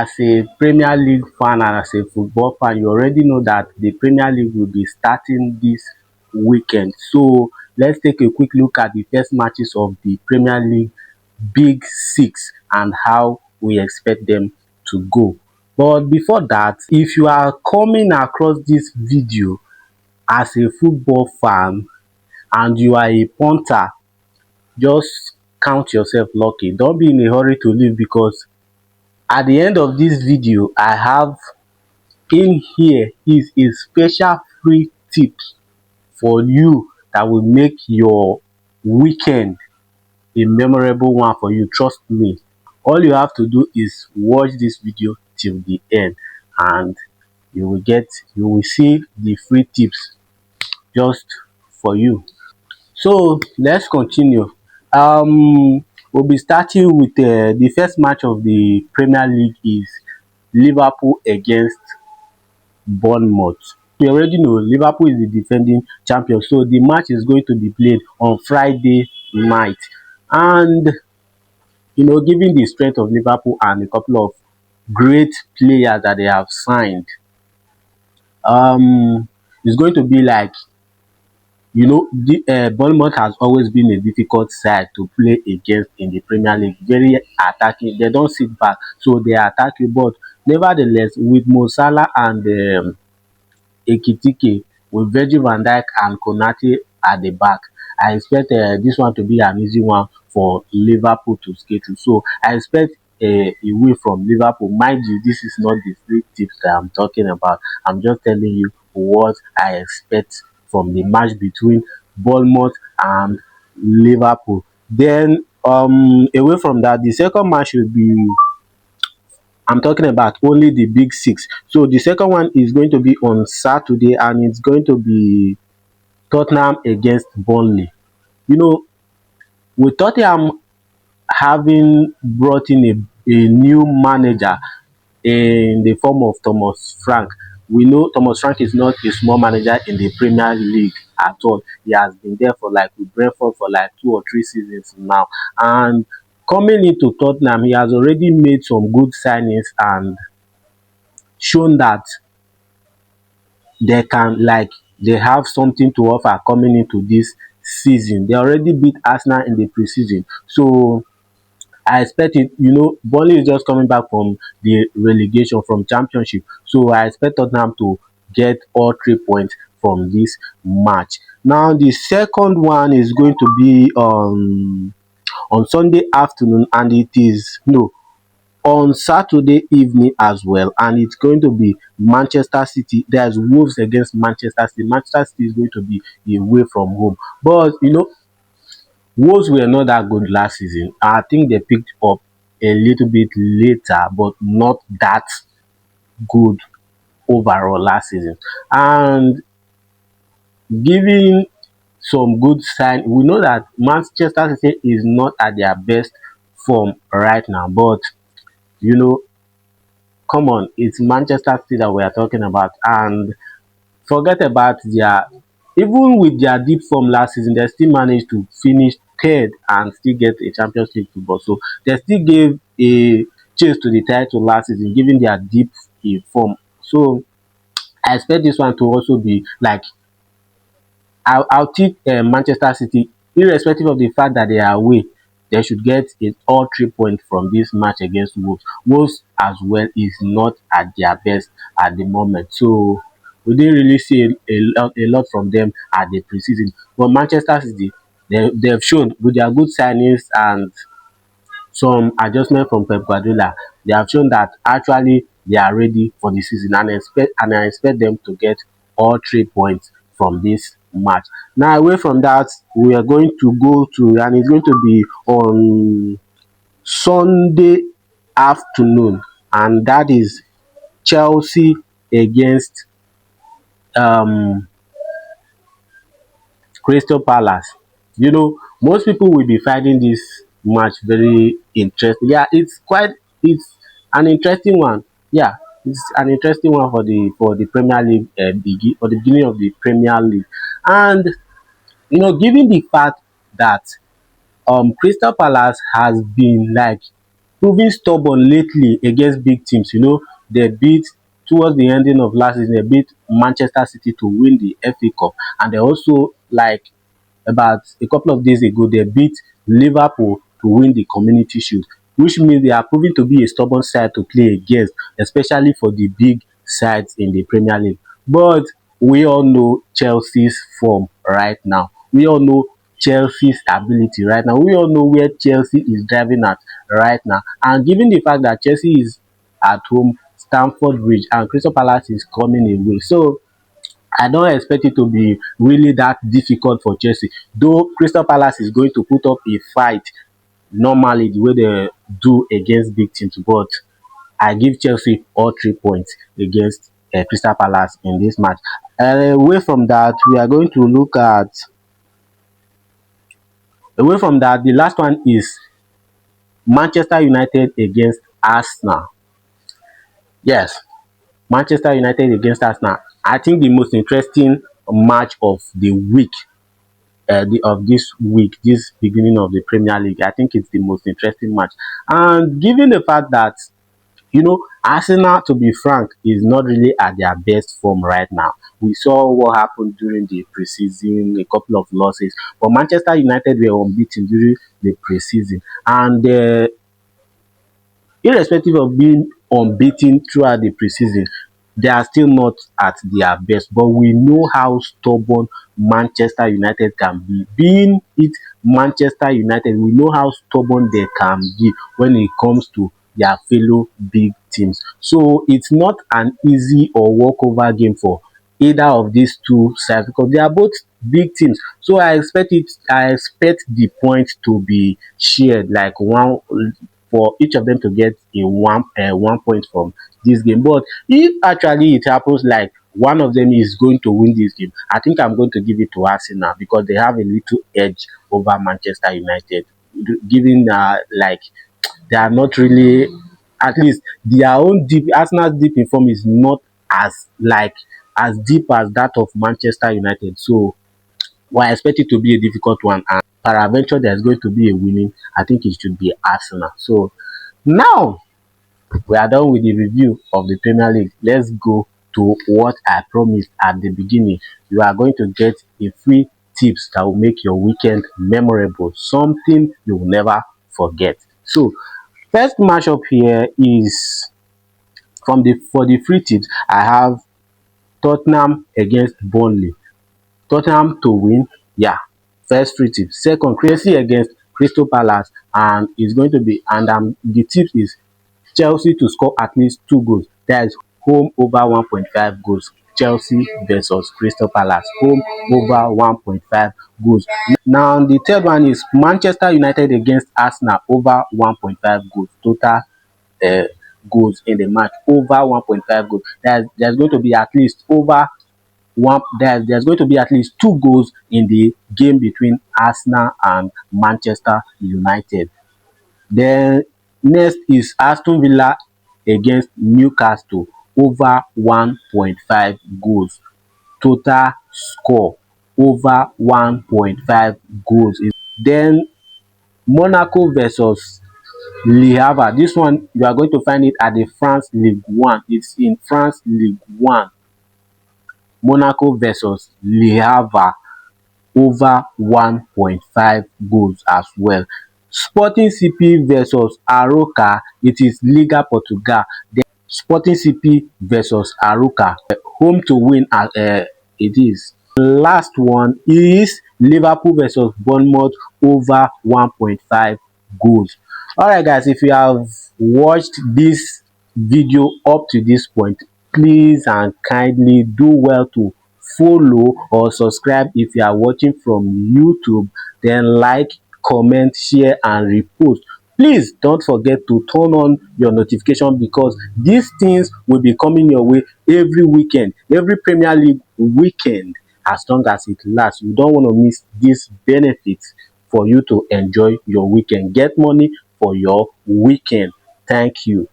As a Premier League fan and as a football fan, you already know that the Premier League will be starting this weekend. So let's take a quick look at the first matches of the Premier League Big Six and how we expect them to go. But before that, if you are coming across this video as a football fan and you are a punter, just count yourself lucky. Don't be in a hurry to leave, because at the end of this video I have in here is a special free tips for you that will make your weekend a memorable one for you. Trust me, all you have to do is watch this video till the end, and you will see the free tips just for you. So let's continue. We'll be starting with the first match of the Premier League is Liverpool against Bournemouth. We already know Liverpool is the defending champion, so the match is going to be played on Friday night. And given the strength of Liverpool and a couple of great players that they have signed, it's going to be like, the Bournemouth has always been a difficult side to play against in the Premier League. Very attacking. They don't sit back, so they attack you. But nevertheless, with Mo Salah and Ekitike, with Virgil van Dijk and Konate at the back, I expect this one to be an easy one for Liverpool to skate through. So I expect a win from Liverpool. Mind you, this is not the free tips that I'm talking about. I'm just telling you what I expect from the match between Bournemouth and Liverpool. Then away from that, the second match will be, I'm talking about only the big six. So the second one is going to be on Saturday, and it's going to be Tottenham against Burnley. You know, with Tottenham having brought in a new manager in the form of Thomas Frank, we know Thomas Frank is not a small manager in the Premier League at all. He has been there for like with Brentford for like 2 or 3 seasons now. And coming into Tottenham, he has already made some good signings and shown that they have something to offer coming into this season. They already beat Arsenal in the preseason. So I expect it, Burnley is just coming back from the relegation from championship. So I expect Tottenham to get all 3 points from this match. Now the second one is going to be on Sunday afternoon, and it is no on Saturday evening as well, and it's going to be Manchester City. There's Wolves against Manchester City. Manchester City is going to be away from home, but Wolves were not that good last season. I think they picked up a little bit later, but not that good overall last season. And giving some good sign, we know that Manchester City is not at their best form right now, but you know, come on, it's Manchester City that we are talking about, and forget about their, even with their deep form last season, they still managed to finish third and still get a Champions League football. So they still gave a chase to the title last season, given their deep form. So I expect this one to also be like, I'll take Manchester City, irrespective of the fact that they are away. They should get it all 3 points from this match against Wolves. Wolves as well is not at their best at the moment. So we didn't really see a lot from them at the preseason. But Manchester City, they've shown with their good signings and some adjustment from Pep Guardiola, they have shown that actually they are ready for the season, and I expect them to get all 3 points from this match. Now away from that, we are going to go to, and it's going to be on Sunday afternoon, and that is Chelsea against um Crystal Palace. Most people will be finding this match very interesting. Yeah, it's an interesting one. Yeah, it's an interesting one for the Premier League, for the beginning of the Premier League. And given the fact that Crystal Palace has been like proving stubborn lately against big teams. They beat towards the ending of last season, they beat Manchester City to win the FA Cup, and they also, like, about a couple of days ago, they beat Liverpool to win the Community Shield, which means they are proving to be a stubborn side to play against, especially for the big sides in the Premier League. But we all know Chelsea's form right now. We all know Chelsea's ability right now. We all know where Chelsea is driving at right now. And given the fact that Chelsea is at home, Stamford Bridge, and Crystal Palace is coming away, so I don't expect it to be really that difficult for Chelsea. Though Crystal Palace is going to put up a fight normally the way they do against big teams, but I give Chelsea all 3 points against Crystal Palace in this match. Away from that, we are going to look at away from that. The last one is Manchester United against Arsenal. Yes, Manchester United against Arsenal. I think the most interesting match of the week, of this week, this beginning of the Premier League. I think it's the most interesting match. And given the fact that, Arsenal, to be frank, is not really at their best form right now. We saw what happened during the preseason, a couple of losses, but Manchester United were unbeaten during the preseason, and irrespective of being unbeaten throughout the preseason, they are still not at their best. But we know how stubborn Manchester United can be. Being it Manchester United, we know how stubborn they can be when it comes to their fellow big teams. So it's not an easy or walkover game for either of these two sides because they are both big teams. So I expect the points to be shared, like one for each of them to get a 1 point from this game. But if actually it happens like one of them is going to win this game, I think I'm going to give it to Arsenal because they have a little edge over Manchester United. Given like they are not really, at least their own deep Arsenal's deep in form is not as deep as that of Manchester United. So well, I expect it to be a difficult one, and peradventure there's going to be a winning. I think it should be Arsenal. So now we are done with the review of the Premier League. Let's go to what I promised at the beginning. You are going to get a free tips that will make your weekend memorable, something you will never forget. So first matchup here is from the for the free tips. I have Tottenham against Burnley. Tottenham to win, yeah, first free tip. Second, Chelsea against Crystal Palace, and it's going to be, and the tip is Chelsea to score at least 2 goals. That is home over 1.5 goals. Chelsea versus Crystal Palace, home over 1.5 goals. Now the third one is Manchester United against Arsenal, over 1.5 goals. Total uh, goals in the match, over 1.5 goals. There's going to be at least over there's going to be at least 2 goals in the game between Arsenal and Manchester United. Then next is Aston Villa against Newcastle, over 1.5 goals. Total score over 1.5 goals. Then Monaco versus Le Havre. This one you are going to find it at the France League One. It's in France League One. Monaco versus Le Havre, over 1.5 goals as well. Sporting CP versus Aroca, it is Liga Portugal. Then Sporting CP versus Aroca, home to win as it is. Last one is Liverpool versus Bournemouth, over 1.5 goals. Alright guys, if you have watched this video up to this point, please and kindly do well to follow or subscribe if you are watching from YouTube, then like, comment, share and repost. Please don't forget to turn on your notification because these things will be coming your way every weekend, every Premier League weekend, as long as it lasts. You don't want to miss these benefits for you to enjoy your weekend. Get money for your weekend. Thank you.